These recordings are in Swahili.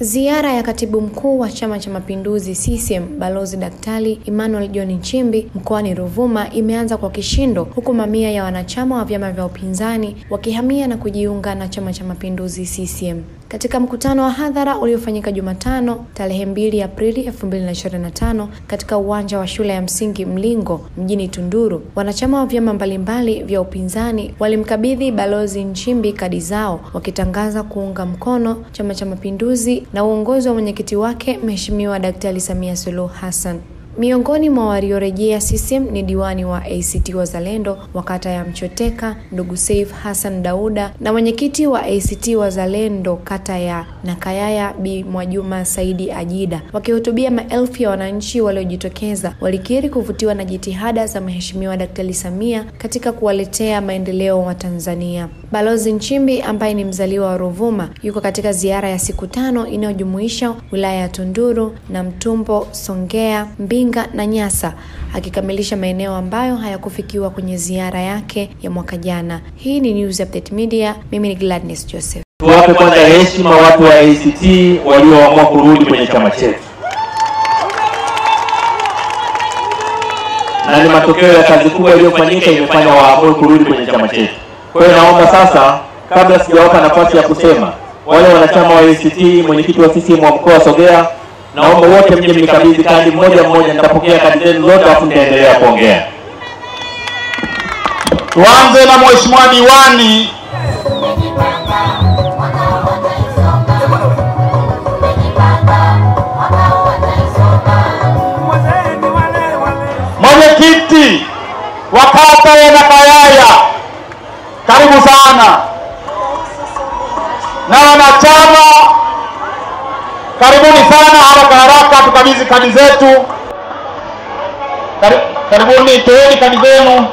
Ziara ya katibu mkuu wa Chama cha Mapinduzi CCM Balozi Daktari Emmanuel John Nchimbi mkoani Ruvuma imeanza kwa kishindo, huku mamia ya wanachama wa vyama vya upinzani wakihamia na kujiunga na Chama cha Mapinduzi CCM. Katika mkutano wa hadhara uliofanyika Jumatano tarehe 2 Aprili 2025 katika uwanja wa shule ya msingi Mlingo mjini Tunduru, wanachama wa vyama mbalimbali vya upinzani walimkabidhi Balozi Nchimbi kadi zao, wakitangaza kuunga mkono Chama cha Mapinduzi na uongozi wa mwenyekiti wake Mheshimiwa Daktari Samia Suluhu Hassan. Miongoni mwa waliorejea CCM ni diwani wa ACT Wazalendo wa kata ya Mchoteka ndugu Saif Hassan Dauda na mwenyekiti wa ACT Wazalendo kata ya Nakayaya Bi Mwajuma Saidi Ajida. Wakihutubia maelfu ya wananchi waliojitokeza, walikiri kuvutiwa na jitihada za Mheshimiwa Daktari Samia katika kuwaletea maendeleo wa Tanzania. Balozi Nchimbi ambaye ni mzaliwa wa Ruvuma yuko katika ziara ya siku 5 inayojumuisha wilaya ya Tunduru na Mtumbo, Songea, Mbinga na Nyasa, akikamilisha maeneo ambayo hayakufikiwa kwenye ziara yake ya mwaka jana. Hii ni News Update Media, mimi ni Gladness Joseph. Tuwape kwanza heshima watu wa ACT walioamua kurudi kwenye chama chetu. Na ni matokeo ya kazi kubwa iliyofanyika imefanya waamue kurudi kwenye chama chetu. Kwa hiyo naomba sasa, kabla sijawapa nafasi ya kusema, wale wanachama wa ACT, mwenyekiti wa CCM wa mkoa Songea, naomba wote mje mnikabidhi kadi mmoja mmoja. Nitapokea kadi zenu zote afu nitaendelea kuongea. Tuanze na Mheshimiwa Diwani. Mwenyekiti wa kata ya Nakayaya, karibu sana. Na wanachama, karibuni sana, haraka tukabidhi kadi zetu. Karibuni, toeni kadi zenu.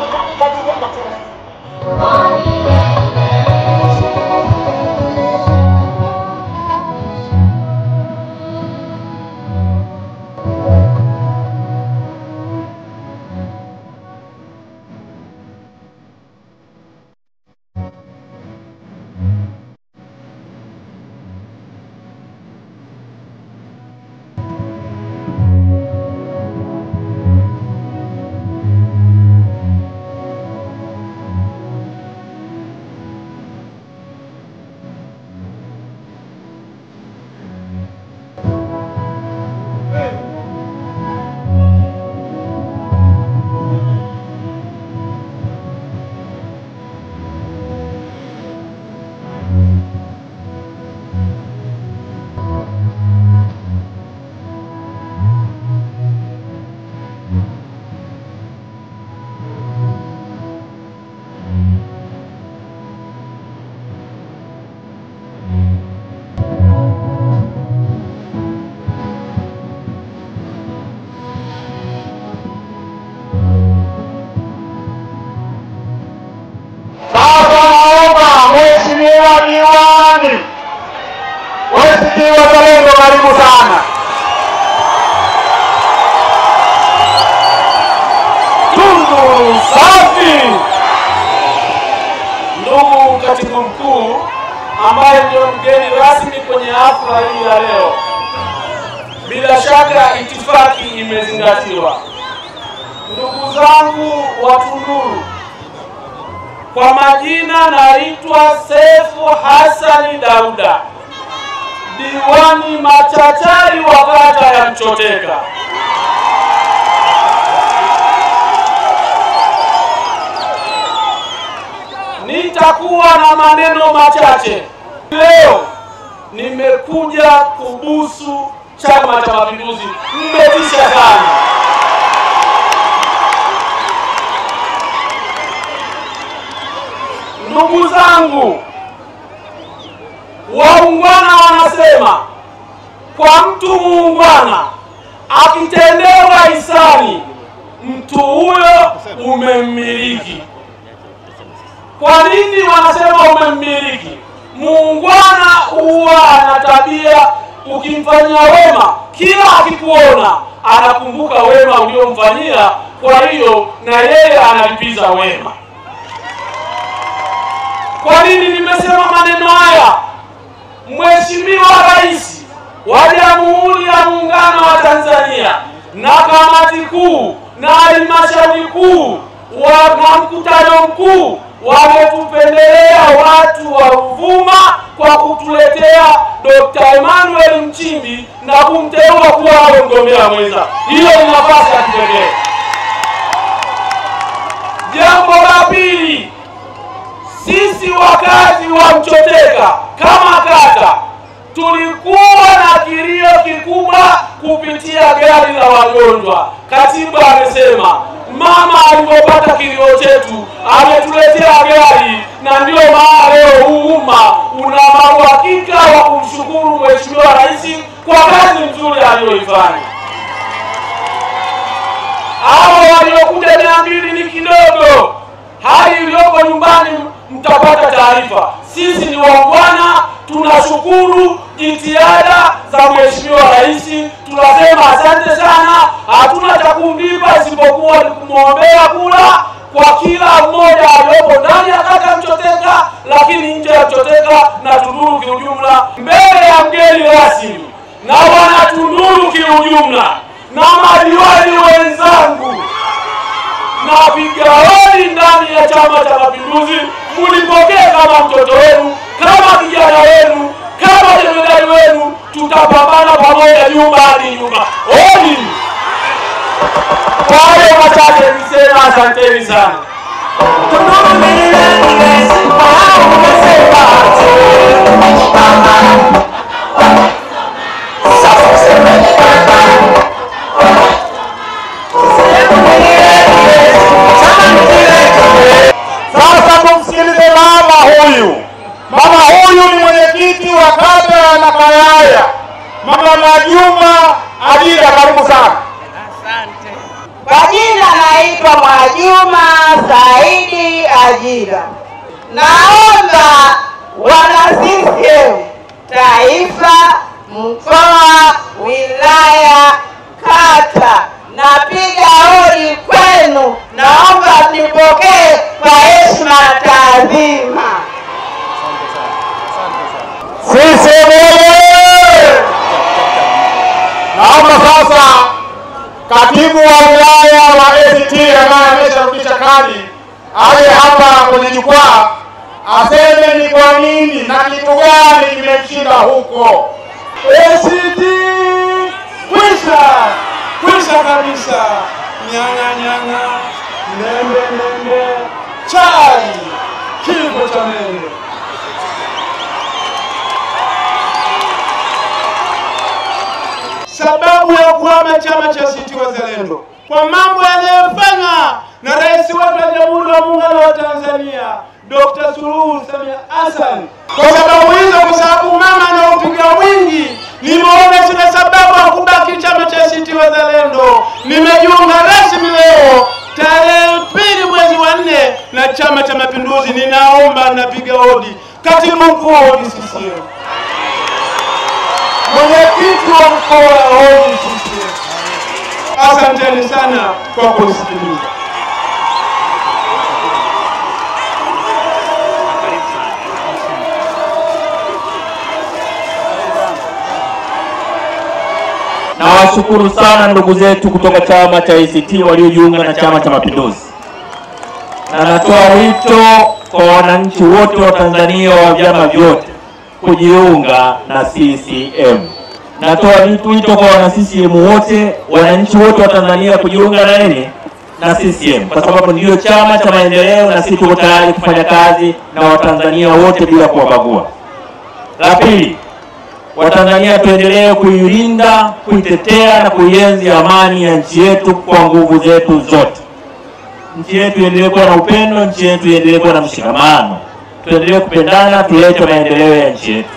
Wazalendo, karibu sana. Tunduru safi. Ndugu katibu mkuu ambaye ndio mgeni rasmi kwenye hafla hii ya leo, bila shaka itifaki imezingatiwa. Ndugu zangu wa Tunduru, kwa majina naitwa Saif Hassan Dauda, diwani machachari wa kata ya Mchoteka. Nitakuwa na maneno machache. Leo nimekuja kubusu Chama cha Mapinduzi. Mmetisha sana. Ndugu zangu, waungwana wanasema kwa mtu muungwana akitendewa hisani, mtu huyo umemmiliki. Kwa nini wanasema umemmiliki? Muungwana huwa ana tabia, ukimfanyia wema, kila akikuona anakumbuka wema uliomfanyia, kwa hiyo na yeye analipiza wema. Kwa nini nimesema maneno haya? Mheshimiwa Rais Tanzania na kamati kuu na halmashauri kuu na mkutano mkuu wametupendelea watu wa Ruvuma kwa kutuletea Dr. Emmanuel Nchimbi na kumteua kuwa mgombea mwenza. Hiyo ni nafasi ya kipekee. Jambo la pili, sisi wakazi wa Mchoteka kama kata tulikuwa na kilio kikubwa kupitia gari la wagonjwa. Katibu amesema mama alipopata kilio chetu ametuletea gari, na ndio maana leo umma una uhakika wa kumshukuru Mheshimiwa Rais kwa kazi nzuri aliyoifanya. Hao waliokuja 200 ni kidogo. Hali iliyoko nyumbani mtapata taarifa. Sisi ni waungwana, tunashukuru jitihada za Mheshimiwa Rais. Tunasema asante sana. Hatuna cha kumlipa isipokuwa ni kumwombea kula kwa kila mmoja aliyopo ndani ya kata Mchoteka, lakini nje ya Mchoteka na Tunduru kiujumla. Mbele ya mgeni rasmi na wana Tunduru kiujumla na madiwani wenzangu, napiga hodi ndani ya Chama cha Mapinduzi. Mulipokee kama mtoto wenu, kama kijana wenu, kama jemedari wenu. Tutapambana pamoja nyumba hadi nyumba. Hodi. Kwa hiyo machache nisema asanteni sana. Sasa tumsikilize mama huyu ni mwenyekiti wa kata ya Nakayaya, Mama Mwajuma Ajira. Karibu sana. Asante. Kwa jina naitwa Mwajuma Saidi Ajira. Naomba wana CCM taifa, mkoa, wilaya, kata, napiga hodi kwenu. Naomba nipokee kwa heshima na taadhima. Sisi naomba sasa katibu wa wilaya wa ACT ambaye amesharudisha kadi aje hapa kwenye jukwaa aseme ni kwa nini na kitu gani kimemshinda huko. ACT kwisha kabisa. Nyanga nembe chai kifo cha mende. Sababu ya kuhama chama cha ACT Wazalendo kwa mambo yanayofanywa na rais wetu wa Jamhuri ya Muungano wa Tanzania Dr. Suluhu Samia Hassan. Kwa sababu hizo, kwa sababu mama anaupiga mwingi, nimeona sina sababu ya kubaki chama cha ACT Wazalendo. Nimejiunga rasmi leo tarehe 2 mwezi wa 4 na Chama cha Mapinduzi. Ninaomba, napiga hodi katibu mkuu wa CCM, mwenyekiti wa mkoa wa CCM. Asanteni sana kwa kusikiliza. Nawashukuru sana ndugu zetu kutoka chama cha ACT waliojiunga na Chama cha Mapinduzi, na natoa wito kwa wananchi wote wa Tanzania wa vyama vyote kujiunga na CCM. Natoa wito kwa wana CCM wote, wananchi wote wa Tanzania kujiunga na CCM, kwa sababu ndio chama cha maendeleo, na sisi tuko tayari kufanya kazi na Watanzania wote bila kuwabagua. La pili, Watanzania tuendelee kuilinda, kuitetea na kuienzi amani ya nchi yetu kwa nguvu zetu zote. Nchi yetu iendelee kuwa na upendo, nchi yetu iendelee kuwa na mshikamano. Tuendelee kupendana, tulete maendeleo ya nchi yetu.